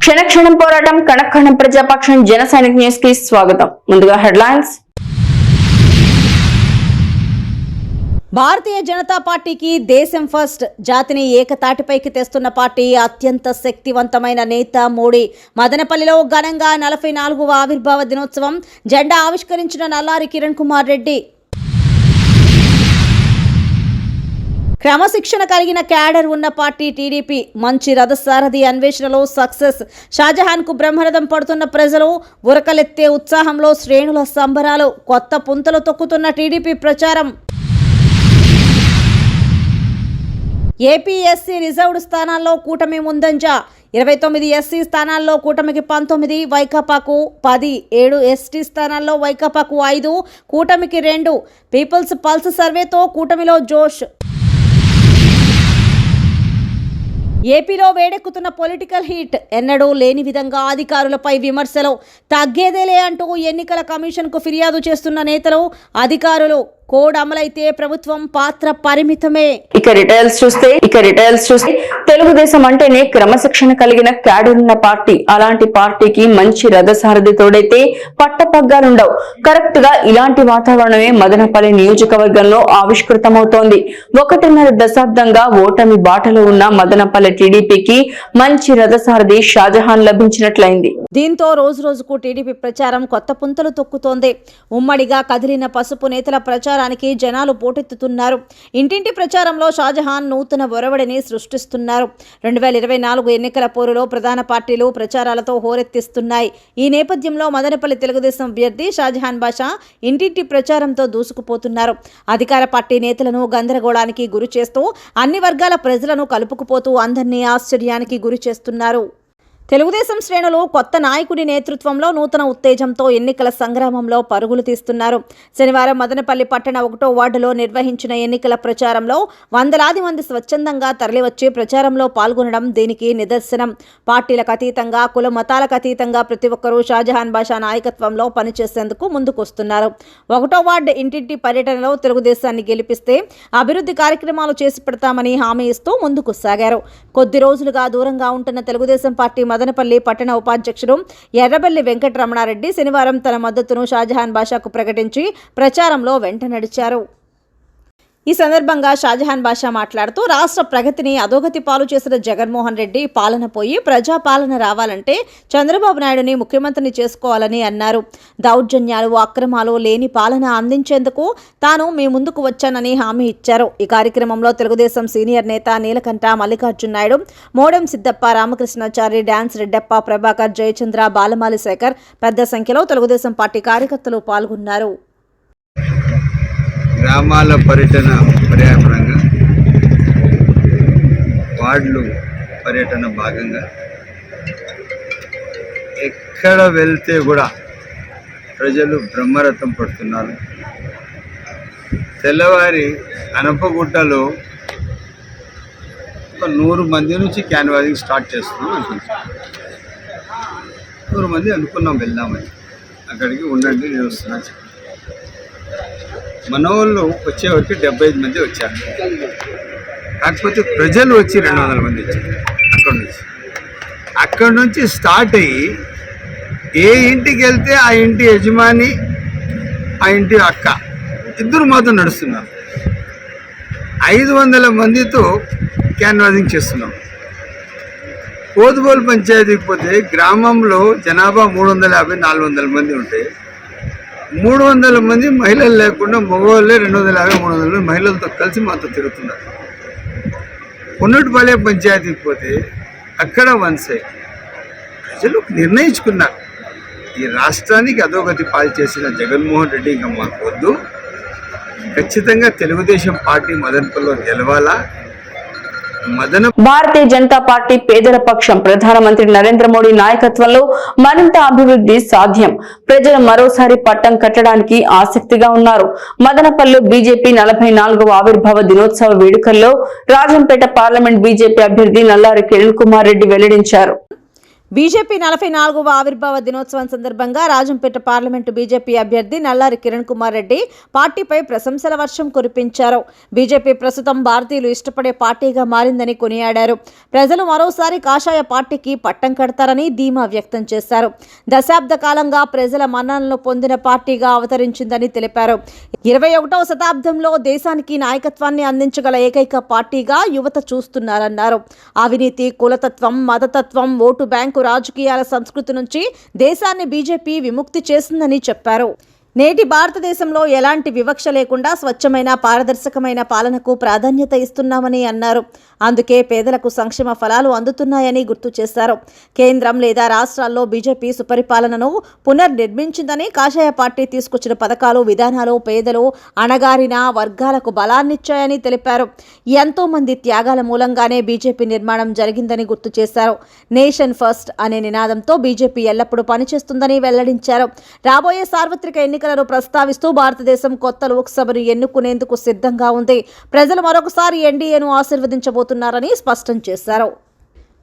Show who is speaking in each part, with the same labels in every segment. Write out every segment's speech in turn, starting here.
Speaker 1: క్షణక్షణం పోరాటం కణక్షణం ప్రజాపక్షం జన సైనిక్ న్యూస్ కి స్వాగతం. ముందుగా హెడ్లైన్స్.
Speaker 2: భారతీయ జనతా పార్టీకి దేశం ఫస్ట్, జాతిని ఏకతాటిపైకి తెస్తున్న పార్టీ, అత్యంత శక్తివంతమైన నేత మోడీ. మదనపల్లిలో ఘనంగా 44వ ఆవిర్భావ దినోత్సవం. జెండా ఆవిష్కరించిన నల్లారి కిరణ్ కుమార్ రెడ్డి. క్రమశిక్షణ కలిగిన క్యాడర్ ఉన్న పార్టీ టీడీపీ. మంచి రథసారథి అన్వేషణలో సక్సెస్. షాజహాన్ కు బ్రహ్మరథం పడుతున్న ప్రజలు, ఉరకలెత్తే ఉత్సాహంలో శ్రేణుల సంబరాలు. కొత్త పుంతలు తొక్కుతున్న టీడీపీ ప్రచారం. ఏపీ ఎస్సీ రిజర్వ్డ్ స్థానాల్లో కూటమి ముందంజ. 29 ఎస్సీ స్థానాల్లో కూటమికి 19, వైకాపాకు 10. 7 ఎస్టీ స్థానాల్లో వైకాపాకు 5, కూటమికి 2. పీపుల్స్ పల్స్ సర్వేతో కూటమిలో జోష్. ఏపీలో వేడెక్కుతున్న పొలిటికల్ హీట్. ఎన్నడూ లేని విధంగా అధికారులపై విమర్శలు. తగ్గేదేలే అంటూ ఎన్నికల కమిషన్కు ఫిర్యాదు చేస్తున్న నేతలు, అధికారులు. కోడ్ అమలైతే ప్రభుత్వం పాత్ర పరిమితమే.
Speaker 1: ఇక రిటైల్స్ చూస్తే తెలుగుదేశం అంటేనే క్రమశిక్షణ కలిగిన క్యాడర్ ఉన్న పార్టీ. అలాంటి పార్టీకి మంచి రథసారథి తోడైతే పట్టపగ్గాలుండవు. కరెక్ట్ గా ఇలాంటి వాతావరణమే మదనపల్లి నియోజకవర్గంలో ఆవిష్కృతమవుతోంది. 1.5 దశాబ్దంగా ఓటమి బాటలో ఉన్న మదనపల్లి టీడీపీకి మంచి రథసారథి షాజహాన్ లభించినట్లయింది.
Speaker 2: దీంతో రోజు రోజుకు టీడీపీ ప్రచారం కొత్త పుంతలు తొక్కుతోంది. ఉమ్మడిగా కదిలిన పసుపు నేతల ప్రచారానికి జనాలు పోటెత్తుతున్నారు. ఇంటింటి ప్రచారంలో షాజహాన్ నూతన ఒరవడిని సృష్టిస్తున్నారు. 2024 ఎన్నికల పోరులో ప్రధాన పార్టీలు ప్రచారాలతో హోరెత్తిస్తున్నాయి. ఈ నేపథ్యంలో మదనపల్లి తెలుగుదేశం అభ్యర్థి షాజహాన్ బాషా ఇంటింటి ప్రచారంతో దూసుకుపోతున్నారు. అధికార పార్టీ నేతలను గందరగోళానికి గురి చేస్తూ అన్ని వర్గాల ప్రజలను కలుపుకుపోతూ అందరినీ ఆశ్చర్యానికి గురి చేస్తున్నారు. తెలుగుదేశం శ్రేణులు కొత్త నాయకుడి నేతృత్వంలో నూతన ఉత్తేజంతో ఎన్నికల సంగ్రామంలో పరుగులు తీస్తున్నారు. శనివారం మదనపల్లి పట్టణ 1వ వార్డులో నిర్వహించిన ఎన్నికల ప్రచారంలో వందలాది మంది స్వచ్ఛందంగా తరలివచ్చి ప్రచారంలో పాల్గొనడం దీనికి నిదర్శనం. పార్టీలకు అతీతంగా, కుల మతాలకు అతీతంగా ప్రతి ఒక్కరూ షాజహాన్ బాషా నాయకత్వంలో పనిచేసేందుకు ముందుకొస్తున్నారు. 1వ వార్డు ఇంటింటి పర్యటనలో తెలుగుదేశాన్ని గెలిపిస్తే అభివృద్ధి కార్యక్రమాలు చేసి పెడతామని హామీ ఇస్తూ ముందుకు సాగారు. కొద్ది రోజులుగా దూరంగా ఉంటున్న తెలుగుదేశం పార్టీ మదనపల్లి పట్టణ ఉపాధ్యక్షుడు ఎర్రబెల్లి వెంకటరమణారెడ్డి శనివారం తన మద్దతును షాజహాన్ బాషాకు ప్రకటించి ప్రచారంలో వెంట నడిచారు. ఈ సందర్భంగా షాజహాన్ బాషా మాట్లాడుతూ, రాష్ట్ర ప్రగతిని అధోగతి పాలు చేసిన జగన్మోహన్ రెడ్డి పాలన పోయి ప్రజాపాలన రావాలంటే చంద్రబాబు నాయుడుని ముఖ్యమంత్రిని చేసుకోవాలని అన్నారు. దౌర్జన్యాలు, అక్రమాలు లేని పాలన అందించేందుకు తాను మీ ముందుకు వచ్చానని హామీ ఇచ్చారు. ఈ కార్యక్రమంలో తెలుగుదేశం సీనియర్ నేత నీలకంఠ మల్లికార్జున నాయుడు, మోడెం సిద్దప్ప, రామకృష్ణాచారి, డాన్స్ రెడ్డప్ప, ప్రభాకర్, జయచంద్ర, బాలమాలి శేఖర్ పెద్ద సంఖ్యలో తెలుగుదేశం పార్టీ కార్యకర్తలు పాల్గొన్నారు.
Speaker 3: గ్రామాల పర్యటన పర్యావరణంగా వార్డులు పర్యటన భాగంగా ఎక్కడ వెళ్తే కూడా ప్రజలు బ్రహ్మరథం పడుతున్నారు. తెల్లవారి అనపగుట్టలో ఒక 100 మంది నుంచి క్యాన్వాసింగ్ స్టార్ట్ చేస్తున్నాం అనుకుంటున్నాం. 100 మంది అనుకున్నాం వెళ్దామని. అక్కడికి ఉండండి, నేను వస్తున్నాను. మన వాళ్ళు వచ్చేవరకు 75 మంది వచ్చారు. కాకపోతే ప్రజలు వచ్చి 200 మంది వచ్చారు. అక్కడి నుంచి స్టార్ట్ అయ్యి ఏ ఇంటికి వెళ్తే ఆ ఇంటి యజమాని, ఆ ఇంటి అక్క ఇద్దరు మాత్రం నడుస్తున్నారు. 500 మందితో క్యాన్వాసింగ్ చేస్తున్నాం. కోదుబోలు పంచాయతీకి పోతే గ్రామంలో జనాభా 350-400 మంది ఉంటే 300 మంది మహిళలు లేకుండా మగవాళ్ళే 250-300 మహిళలతో కలిసి మాతో తిరుగుతున్నారు. కొన్నటిపాలెం పంచాయతీకి పోతే అక్కడ వన్ సైడ్ ప్రజలు నిర్ణయించుకున్నారు, ఈ రాష్ట్రానికి అధోగతి పాలు చేసిన జగన్మోహన్ రెడ్డి ఇంకా మాకు వద్దు, ఖచ్చితంగా తెలుగుదేశం పార్టీ మదనపల్లిలో గెలవాలా.
Speaker 1: భారతీయ జనతా పార్టీ పేదల పక్షం. ప్రధానమంత్రి నరేంద్ర మోడీ నాయకత్వంలో మరింత అభివృద్ధి సాధ్యం. ప్రజలు మరోసారి పట్టం కట్టడానికి ఆసక్తిగా ఉన్నారు. మదనపల్లి బీజేపీ 44వ ఆవిర్భావ దినోత్సవ వేడుకల్లో రాజంపేట పార్లమెంట్ బీజేపీ అభ్యర్థి నల్లారి కిరణ్ కుమార్ రెడ్డి వెల్లడించారు.
Speaker 2: బీజేపీ 44వ ఆవిర్భావ దినోత్సవం సందర్భంగా రాజంపేట పార్లమెంటు బీజేపీ అభ్యర్థి నల్లారి కిరణ్ కుమార్ రెడ్డి పార్టీపై ప్రశంసల వర్షం కురిపించారు. బీజేపీ ప్రస్తుతం భారతీయులు ఇష్టపడే పార్టీగా మారిందని కొనియాడారు. ప్రజలు మరోసారి కాషాయ పార్టీకి పట్టం కడతారని ధీమా వ్యక్తం చేశారు. దశాబ్ద కాలంగా ప్రజల మన్ననలు పొందిన పార్టీగా అవతరించిందని తెలిపారు. 21వ శతాబ్దంలో దేశానికి నాయకత్వాన్ని అందించగల ఏకైక పార్టీగా యువత చూస్తున్నారన్నారు. అవినీతి, కులతత్వం, మతతత్వం, ఓటు బ్యాంకు రాజకీయాల సంస్కృతి నుంచి దేశాన్ని బీజేపీ విముక్తి చేసిందని చెప్పారు. నేటి భారతదేశంలో ఎలాంటి వివక్ష లేకుండా స్వచ్ఛమైన, పారదర్శకమైన పాలనకు ప్రాధాన్యత ఇస్తున్నామని అన్నారు. అందుకే పేదలకు సంక్షేమ ఫలాలు అందుతున్నాయని గుర్తు చేశారు. కేంద్రం లేదా రాష్ట్రాల్లో బీజేపీ సుపరిపాలనను పునర్నిర్మించిందని, కాషాయ పార్టీ తీసుకొచ్చిన పథకాలు, విధానాలు పేదలు, అణగారిన వర్గాలకు బలాన్నిచ్చాయని తెలిపారు. ఎంతో మంది త్యాగాల మూలంగానే బీజేపీ నిర్మాణం జరిగిందని గుర్తు చేశారు. నేషన్ ఫస్ట్ అనే నినాదంతో బీజేపీ ఎల్లప్పుడూ పనిచేస్తుందని వెల్లడించారు. రాబోయే సార్వత్రిక ఎన్నికలను ప్రస్తావిస్తూ భారతదేశం కొత్త లోక్సభను ఎన్నుకునేందుకు సిద్ధంగా ఉంది. ప్రజలు మరొకసారి ఎన్డీఏను ఆశీర్వదించబోతున్నారని స్పష్టం చేశారు.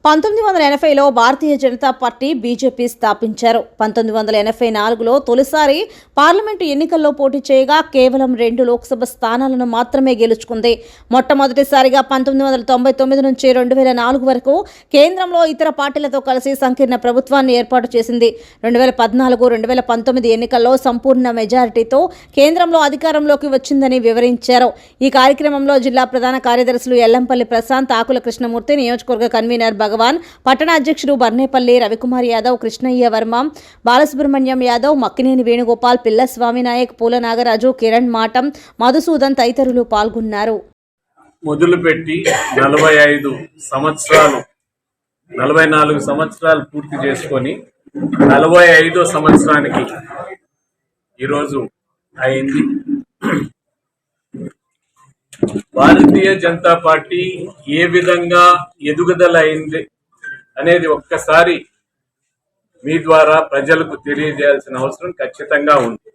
Speaker 2: 1980లో భారతీయ జనతా పార్టీ బీజేపీ స్థాపించారు. 1984లో తొలిసారి పార్లమెంటు ఎన్నికల్లో పోటీ చేయగా కేవలం 2 లోక్సభ స్థానాలను మాత్రమే గెలుచుకుంది. మొట్టమొదటిసారిగా 1999 నుంచి 2004 వరకు కేంద్రంలో ఇతర పార్టీలతో కలిసి సంకీర్ణ ప్రభుత్వాన్ని ఏర్పాటు చేసింది. 2014-2019 ఎన్నికల్లో సంపూర్ణ మెజారిటీతో కేంద్రంలో అధికారంలోకి వచ్చిందని వివరించారు. ఈ కార్యక్రమంలో జిల్లా ప్రధాన కార్యదర్శులు ఎల్లంపల్లి ప్రశాంత్, ఆకుల కృష్ణమూర్తి, నియోజకవర్గ కన్వీనర్ భగవాన్, పట్టణ అధ్యక్షుడు బర్నేపల్లి రవికుమార్ యాదవ్, కృష్ణయ్య వర్మ, బాలసుబ్రహ్మణ్యం యాదవ్, మక్కినేని వేణుగోపాల్, పిల్ల స్వామి నాయక్, పూల నాగరాజు, కిరణ్ మాటం, మధుసూదన్ తదితరులు పాల్గొన్నారు.
Speaker 4: మొదలుపెట్టి 45 సంవత్సరాలు 44 సంవత్సరాలు పూర్తి చేసుకొని 45వ సంవత్సరానికి ఈరోజు అయింది. భారతీయ జనతా పార్టీ ఏ విధంగా ఎదుగుదల అయింది అనేది ఒక్కసారి మీ ద్వారా ప్రజలకు తెలియజేయాల్సిన అవసరం ఖచ్చితంగా ఉంది.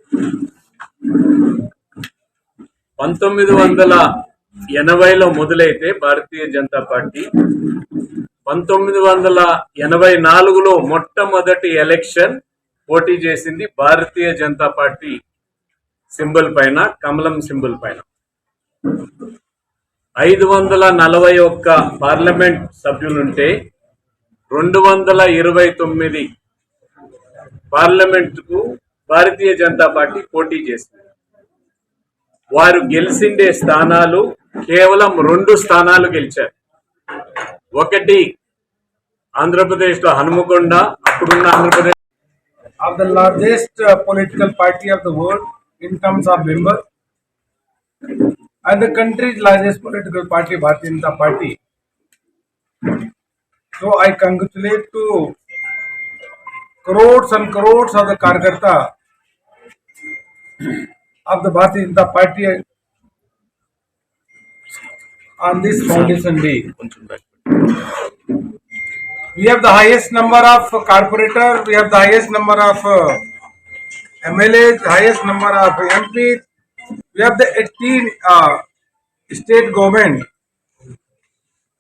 Speaker 4: 1980లో మొదలైతే భారతీయ జనతా పార్టీ 1984లో మొట్టమొదటి ఎలక్షన్ పోటీ చేసింది భారతీయ జనతా పార్టీ సింబల్ పైన, కమలం సింబల్ పైన. 541 పార్లమెంట్ సభ్యులుంటే 229 పార్లమెంటుకు భారతీయ జనతా పార్టీ పోటీ చేసింది. వారు గెలిచిండే స్థానాలు కేవలం 2 స్థానాలు గెలిచారు. ఒకటి ఆంధ్రప్రదేశ్లో హనుమకొండ, అప్పుడున్న Andhra Pradesh
Speaker 5: of the largest political party of the world in terms of member, and the country's largest political party, Bharatiya Janata Party. So I congratulate to crores and crores of the Karyakarta of the Bharatiya Janata Party on this foundation day. We have the highest number of corporator, we have the highest number of MLAs, highest number of MPs, we have the 18 state government,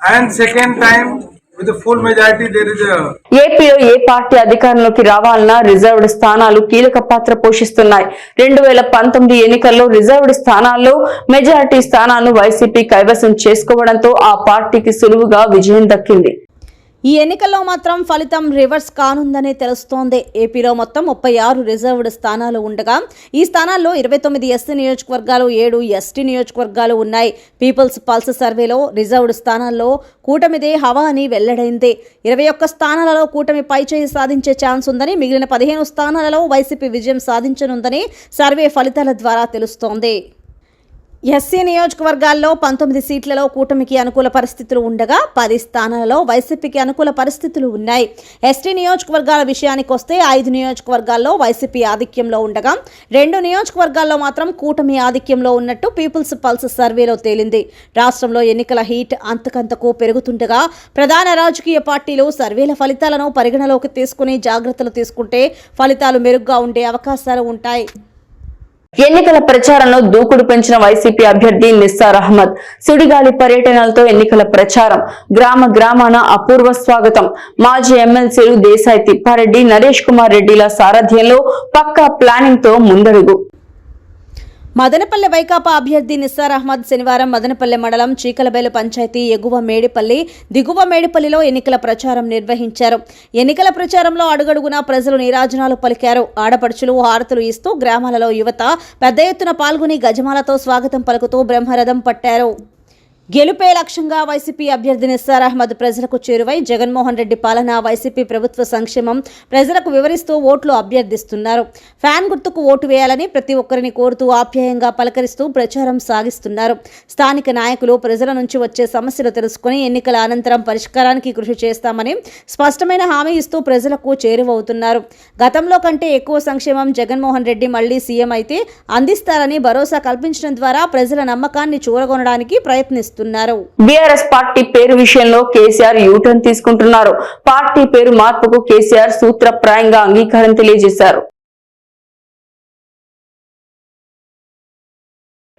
Speaker 5: and second time with the full majority there is a
Speaker 1: ఏపీలో ఏ party అధికారంలోకి రావాలన్నా reserved స్థానాలు కీలక పాత్ర పోషిస్తున్నాయి. 2019 ఎన్నికల్లో reserved స్థానాల్లో majority స్థానాలను వైసీపీ కైవసం చేసుకోవడంతో ఆ పార్టీకి సులువుగా విజయం దక్కింది.
Speaker 2: ఈ ఎన్నికల్లో మాత్రం ఫలితం రివర్స్ కానుందని తెలుస్తోంది. ఏపీలో మొత్తం 36 రిజర్వ్డ్ స్థానాలు ఉండగా ఈ స్థానాల్లో 29 ఎస్సీ నియోజకవర్గాలు, 7 ఎస్టీ నియోజకవర్గాలు ఉన్నాయి. పీపుల్స్ పల్స్ సర్వేలో రిజర్వ్డ్ స్థానాల్లో కూటమిదే హవా అని వెల్లడైంది. 21 స్థానాలలో కూటమి పైచేయి సాధించే ఛాన్స్ ఉందని, మిగిలిన 15 స్థానాలలో వైసీపీ విజయం సాధించనుందని సర్వే ఫలితాల ద్వారా తెలుస్తోంది. ఎస్సీ నియోజకవర్గాల్లో 19 సీట్లలో కూటమికి అనుకూల పరిస్థితులు ఉండగా 10 స్థానాలలో వైసీపీకి అనుకూల పరిస్థితులు ఉన్నాయి. ఎస్టీ నియోజకవర్గాల విషయానికి వస్తే 5 నియోజకవర్గాల్లో వైసీపీ ఆధిక్యంలో ఉండగా 2 నియోజకవర్గాల్లో మాత్రం కూటమి ఆధిక్యంలో ఉన్నట్టు పీపుల్స్ పల్స్ సర్వేలో తేలింది. రాష్ట్రంలో ఎన్నికల హీట్ అంతకంతకు పెరుగుతుండగా ప్రధాన రాజకీయ పార్టీలు సర్వేల ఫలితాలను పరిగణలోకి తీసుకుని జాగ్రత్తలు తీసుకుంటే ఫలితాలు మెరుగ్గా ఉండే అవకాశాలు ఉంటాయి.
Speaker 1: ఎన్నికల ప్రచారంలో దూకుడు పెంచిన వైసీపీ అభ్యర్థి నిస్సార్ అహ్మద్ సుడిగాలి పర్యటనలతో ఎన్నికల ప్రచారం గ్రామ గ్రామాన అపూర్వ స్వాగతం. మాజీ ఎమ్మెల్సీలు దేశాయి తిప్పారెడ్డి, నరేష్ కుమార్ రెడ్డిల సారథ్యంలో పక్కా ప్లానింగ్ తో ముందడుగు.
Speaker 2: మదనపల్లె వైకాపా అభ్యర్థి నిస్సార్ అహ్మద్ శనివారం మదనపల్లె మండలం చీకలబైలు పంచాయతీ ఎగువ మేడిపల్లి, దిగువ మేడిపల్లిలో ఎన్నికల ప్రచారం నిర్వహించారు. ఎన్నికల ప్రచారంలో అడుగడుగునా ప్రజలు నీరాజనాలు పలికారు. ఆడపడుచులు హారతులు ఇస్తూ గ్రామాలలో యువత పెద్ద ఎత్తున పాల్గొని గజమాలతో స్వాగతం పలుకుతూ బ్రహ్మరథం పట్టారు. గెలుపే లక్ష్యంగా వైసీపీ అభ్యర్థి నిస్సార్ అహ్మద్ ప్రజలకు చేరువై జగన్మోహన్ రెడ్డి పాలన, వైసీపీ ప్రభుత్వ సంక్షేమం ప్రజలకు వివరిస్తూ ఓట్లు అభ్యర్థిస్తున్నారు. ఫ్యాన్ గుర్తుకు ఓటు వేయాలని ప్రతి ఒక్కరిని కోరుతూ ఆప్యాయంగా పలకరిస్తూ ప్రచారం సాగిస్తున్నారు. స్థానిక నాయకులు ప్రజల నుంచి వచ్చే సమస్యలు తెలుసుకుని ఎన్నికల అనంతరం పరిష్కారానికి కృషి చేస్తామని స్పష్టమైన హామీ ఇస్తూ ప్రజలకు చేరువవుతున్నారు. గతంలో కంటే ఎక్కువ సంక్షేమం జగన్మోహన్ రెడ్డి మళ్లీ సీఎం అయితే అందిస్తారని భరోసా కల్పించడం ద్వారా ప్రజల నమ్మకాన్ని చూరగొనడానికి ప్రయత్నిస్తున్నారు.
Speaker 1: బీఆర్ఎస్ పార్టీ పేరు విషయంలో కేసీఆర్ యూటర్న్ తీసుకుంటున్నారు. పార్టీ పేరు మార్పుకు కేసీఆర్ సూత్రప్రాయంగా అంగీకారం తెలియజేశారు.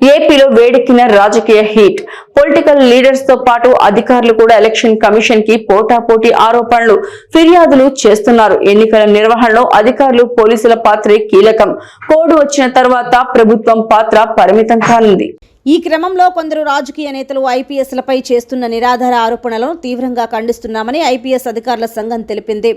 Speaker 1: ఏపీలో వేడెక్కిన రాజకీయ హీట్. పొలిటికల్ లీడర్స్ తో పాటు అధికారులు కూడా ఎలక్షన్ కమిషన్ కి పోటాపోటీ ఆరోపణలు, ఫిర్యాదులు చేస్తున్నారు. ఎన్నికల నిర్వహణలో అధికారులు, పోలీసుల పాత్రే కీలకం. కోడ్ వచ్చిన తర్వాత ప్రభుత్వం పాత్ర పరిమితం కానుంది.
Speaker 2: ఈ క్రమంలో కొందరు రాజకీయ నేతలు ఐపీఎస్లపై చేస్తున్న నిరాధార ఆరోపణలను తీవ్రంగా ఖండిస్తున్నామని ఐపీఎస్ అధికారుల సంఘం తెలిపింది.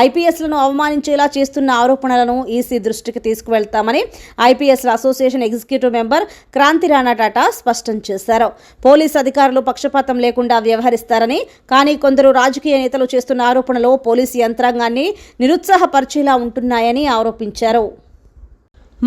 Speaker 2: ఐపీఎస్లను అవమానించేలా చేస్తున్న ఆరోపణలను ఈసీ దృష్టికి తీసుకువెళ్తామని ఐపీఎస్ల association executive member Kranthi Rana Tata స్పష్టం చేశారు. పోలీసు అధికారులు పక్షపాతం లేకుండా వ్యవహరిస్తారని, కానీ కొందరు రాజకీయ నేతలు చేస్తున్న ఆరోపణలు పోలీసు యంత్రాంగాన్ని నిరుత్సాహపరిచేలా ఉంటున్నాయని ఆరోపించారు.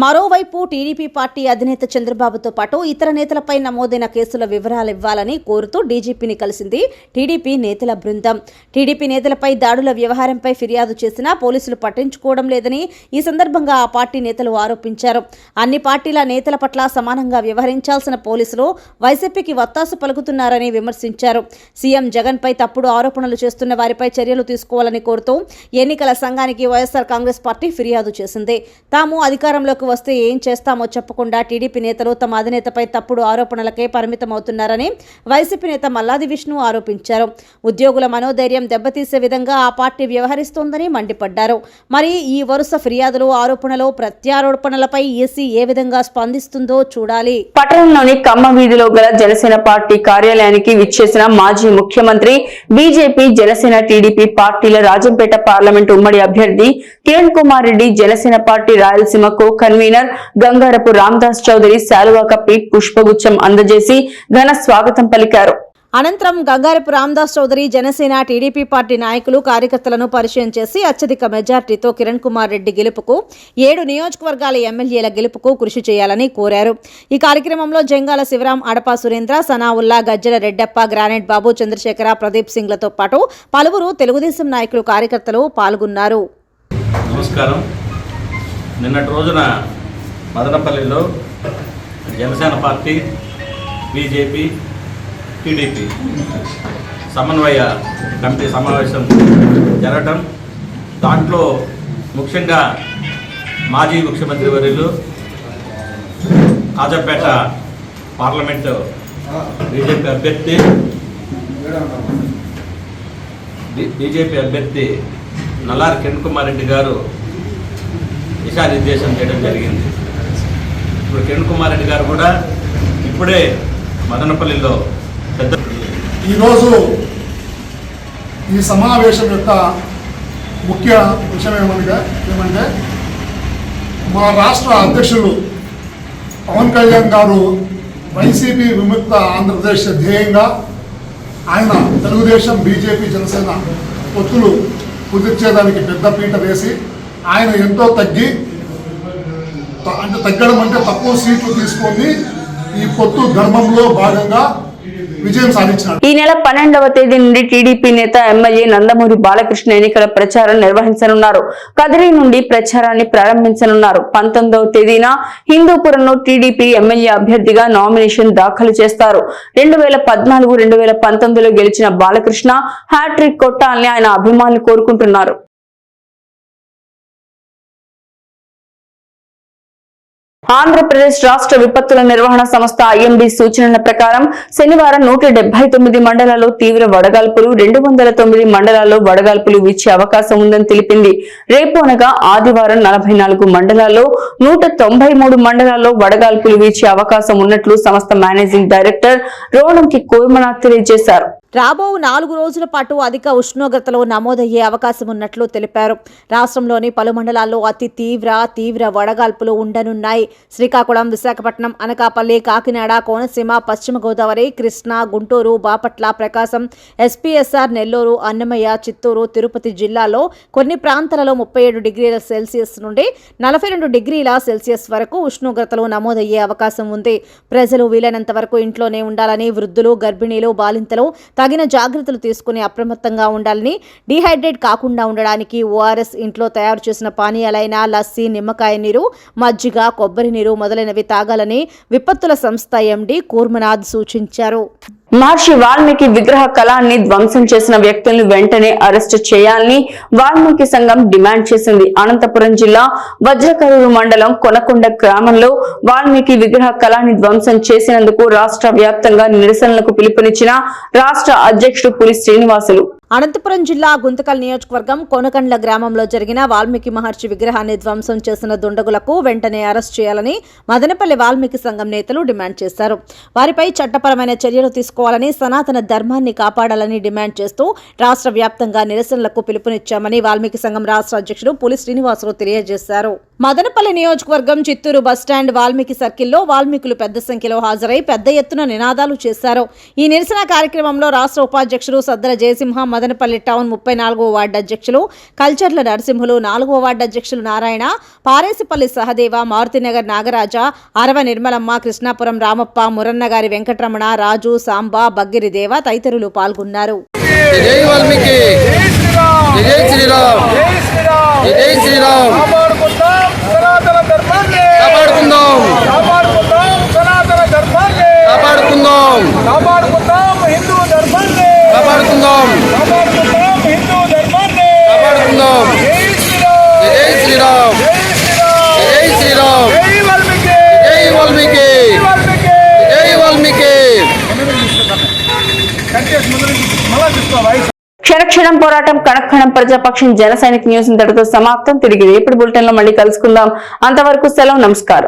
Speaker 2: మరోవైపు టీడీపీ పార్టీ అధినేత చంద్రబాబుతో పాటు ఇతర నేతలపై నమోదైన కేసుల వివరాలు ఇవ్వాలని కోరుతూ డీజీపీని కలిసింది టీడీపీ నేతల బృందం. టీడీపీ నేతలపై దాడుల వ్యవహారంపై ఫిర్యాదు చేసినా పోలీసులు పట్టించుకోవడం లేదని ఈ సందర్భంగా ఆ పార్టీ నేతలు ఆరోపించారు. అన్ని పార్టీల నేతల పట్ల సమానంగా వ్యవహరించాల్సిన పోలీసులు వైసీపీకి వత్తాసు పలుకుతున్నారని విమర్శించారు. సీఎం జగన్పై తప్పుడు ఆరోపణలు చేస్తున్న వారిపై చర్యలు తీసుకోవాలని కోరుతూ ఎన్నికల సంఘానికి వైఎస్ఆర్ కాంగ్రెస్ పార్టీ ఫిర్యాదు చేసింది. తాము అధికారంలో వస్తే ఏం చేస్తామో చెప్పకుండా టీడీపీ నేతలు తమ అధినేతపై తప్పుడు ఆరోపణలకే పరిమితమవుతున్నారని వైసీపీ నేత మల్లాది విష్ణు ఆరోపించారు. ఉద్యోగుల మనోధైర్యం దెబ్బతీసే విధంగా ఆ పార్టీ వ్యవహరిస్తోందని మండిపడ్డారు. మరి ఈ వరుస ఫిర్యాదులు, ఆరోపణలు, ప్రత్యారోపణలపై ఈసీ ఏ విధంగా స్పందిస్తుందో చూడాలి.
Speaker 1: పట్టణంలోని కమ్మ వీధిలో గల జనసేన పార్టీ కార్యాలయానికి విచ్చేసిన మాజీ ముఖ్యమంత్రి, బీజేపీ, జనసేన, టీడీపీ పార్టీల రాజంపేట పార్లమెంటు ఉమ్మడి అభ్యర్థి Kiran Kumar Reddy, Janasena party Rayalaseema co convener Gangarapu Ramadas Chowdary శాలువా కప్పి పుష్పగుచ్చం అందజేసి ఘన స్వాగతం పలికారు.
Speaker 2: అనంతరం గంగారపు రామదాస్ చౌదరి జనసేన, టీడీపీ పార్టీ నాయకులు, కార్యకర్తలను పరిచయం చేసి అత్యధిక మెజార్టీతో కిరణ్ కుమార్ రెడ్డి గెలుపుకు, 7 నియోజకవర్గాల ఎమ్మెల్యేల గెలుపుకు కృషి చేయాలని కోరారు. ఈ కార్యక్రమంలో జంగాల శివరాం, అడపా సురేంద్ర, సనావుల్లా, గజ్జల రెడ్డప్ప, గ్రానైట్ బాబు, చంద్రశేఖర, ప్రదీప్ సింగ్లతో పాటు పలువురు తెలుగుదేశం నాయకులు, కార్యకర్తలు పాల్గొన్నారు.
Speaker 6: నమస్కారం. నిన్నటి రోజున మదనపల్లిలో జనసేన పార్టీ, బీజేపీ, టీడీపీ సమన్వయ కమిటీ సమావేశం జరగటం, దాంట్లో ముఖ్యంగా మాజీ ముఖ్యమంత్రి వర్యులు రాజంపేట పార్లమెంటు బీజేపీ అభ్యర్థి నల్లారి కిరణ్ కుమార్ రెడ్డి గారు దిశానిర్దేశం చేయడం జరిగింది. ఇప్పుడు కిరణ్ కుమార్ రెడ్డి గారు కూడా ఇప్పుడే మదనపల్లిలో
Speaker 7: ఈరోజు ఈ సమావేశం యొక్క ముఖ్య విషయం ఏమంటే మా రాష్ట్ర అధ్యక్షులు పవన్ కళ్యాణ్ గారు వైసీపీ విముక్త ఆంధ్రప్రదేశ్ ధ్యేయంగా ఆయన తెలుగుదేశం, బీజేపీ, జనసేన పొత్తులు కుదిర్చేదానికి పెద్దపీట వేసి ఆయన ఎంతో తగ్గడం అంటే తక్కువ సీట్లు తీసుకొని ఈ పొత్తు ధర్మంలో భాగంగా విజయం సాధించినారు.
Speaker 1: ఈ నెల 12వ తేదీ నుండి టీడీపీ నేత ఎమ్మెల్యే నందమూరి బాలకృష్ణ ఎన్నికల ప్రచారం నిర్వహించనున్నారు. కదిరి నుండి ప్రచారాన్ని ప్రారంభించనున్నారు. 19వ తేదీన హిందూపురంలో టీడీపీ ఎమ్మెల్యే అభ్యర్థిగా నామినేషన్ దాఖలు చేస్తారు. 2014, 2019లో గెలిచిన బాలకృష్ణ హ్యాట్రిక్ కొట్టాలని ఆయన అభిమానులు కోరుకుంటున్నారు. ఆంధ్రప్రదేశ్ రాష్ట్ర విపత్తుల నిర్వహణ సంస్థ ఐఎండీ సూచనల ప్రకారం శనివారం 179 మండలాల్లో తీవ్ర వడగాల్పులు, 209 మండలాల్లో వడగాల్పులు వీచే అవకాశం ఉందని తెలిపింది. రేపు అనగా ఆదివారం 44 మండలాల్లో 193 మండలాల్లో వడగాల్పులు వీచే అవకాశం ఉన్నట్లు సంస్థ మేనేజింగ్ డైరెక్టర్ రోణంకి కోమనాథ్ తెలియజేశారు.
Speaker 2: రాబో 4 రోజుల పాటు అధిక ఉష్ణోగ్రతలు నమోదయ్యే అవకాశం ఉన్నట్లు తెలిపారు. రాష్ట్రంలోని పలు మండలాల్లో అతి తీవ్ర వడగాల్పులు ఉండనున్నాయి. శ్రీకాకుళం, విశాఖపట్నం, అనకాపల్లి, కాకినాడ, కోనసీమ, పశ్చిమ గోదావరి, కృష్ణా, గుంటూరు, బాపట్ల, ప్రకాశం, ఎస్పీఎస్ఆర్, నెల్లూరు, అన్నమయ్య, చిత్తూరు, తిరుపతి జిల్లాల్లో కొన్ని ప్రాంతాలలో 37 డిగ్రీల సెల్సియస్ నుండి 42 డిగ్రీల సెల్సియస్ వరకు ఉష్ణోగ్రతలు నమోదయ్యే అవకాశం ఉంది. ప్రజలు వీలైనంత వరకు ఇంట్లోనే ఉండాలని, వృద్ధులు, గర్భిణీలు, బాలింతలు తగిన జాగ్రత్తలు తీసుకుని అప్రమత్తంగా ఉండాలని, డీహైడ్రేట్ కాకుండా ఉండడానికి ఓఆర్ఎస్, ఇంట్లో తయారు చేసిన పానీయాలైన లస్సీ, నిమ్మకాయ నీరు, మజ్జిగ, కొబ్బరి నీరు మొదలైనవి తాగాలని విపత్తుల సంస్థ ఎండీ కూర్మనాథ్ సూచించారు.
Speaker 1: మహర్షి వాల్మీకి విగ్రహ కళాన్ని ధ్వంసం చేసిన వ్యక్తులను వెంటనే అరెస్టు చేయాలని వాల్మీకి సంఘం డిమాండ్ చేసింది. అనంతపురం జిల్లా వజ్రకరూరు మండలం కొనకొండ గ్రామంలో వాల్మీకి విగ్రహ కళాన్ని ధ్వంసం చేసినందుకు రాష్ట్ర వ్యాప్తంగా నిరసనలకు పిలుపునిచ్చిన రాష్ట్ర అధ్యక్షుడు పులి శ్రీనివాసులు.
Speaker 2: అనంతపురం జిల్లా గుంతకల్ నియోజకవర్గం కొనకండ్ల గ్రామంలో జరిగిన వాల్మీకి మహర్షి విగ్రహాన్ని ధ్వంసం చేసిన దుండగులకు వెంటనే అరెస్ట్ చేయాలని మదనపల్లి వాల్మీకి సంఘం నేతలు డిమాండ్ చేశారు. వారిపై చట్టపరమైన చర్యలు తీసుకోవాలని, సనాతన ధర్మాన్ని కాపాడాలని డిమాండ్ చేస్తూ రాష్ట్ర వ్యాప్తంగా నిరసనలకు పిలుపునిచ్చామని వాల్మీకి సంఘం రాష్ట్ర అధ్యక్షుడు పులి శ్రీనివాసరావు తెలియజేశారు. మదనపల్లి నియోజకవర్గం చిత్తూరు బస్టాండ్ వాల్మీకి సర్కిల్లో వాల్మీకులు పెద్ద సంఖ్యలో హాజరై పెద్ద ఎత్తున నినాదాలు చేశారు. ఈ నిరసన కార్యక్రమంలో రాష్ట్ర ఉపాధ్యక్షుడు సద్దల జయసింహ, మదనపల్లి టౌన్ 34వ వార్డు అధ్యక్షులు కల్చర్ల నరసింహులు, 4వ వార్డు అధ్యక్షులు నారాయణ, పారేసిపల్లి సహదేవ, మారుతినగర్ నాగరాజ, అరవ నిర్మలమ్మ, కృష్ణాపురం రామప్ప, మురన్నగారి వెంకటరమణ, రాజు, సాంబా, బగ్గిరి దేవ తదితరులు పాల్గొన్నారు.
Speaker 8: జై వాల్మీకి, జై శ్రీరామ్, జై శ్రీరామ్. కాపాడుకుందాం, కాపాడుకుందాం,
Speaker 5: హిందూ ధర్మాన్ని
Speaker 8: కాపాడుకుందాం, కాపాడుకుందాం. జై శ్రీరామ్, జై శ్రీరామ్, జై వాల్మీకి, జై వాల్మీకి.
Speaker 1: క్షణక్షణం పోరాటం, కణక్షణం ప్రజాపక్షం. జన సైనిక్ న్యూస్ ఇంతటితో సమాప్తం. తిరిగి రేపటి బులెటిన్ లో మళ్ళీ కలుసుకుందాం. అంతవరకు సెలవు, నమస్కారం.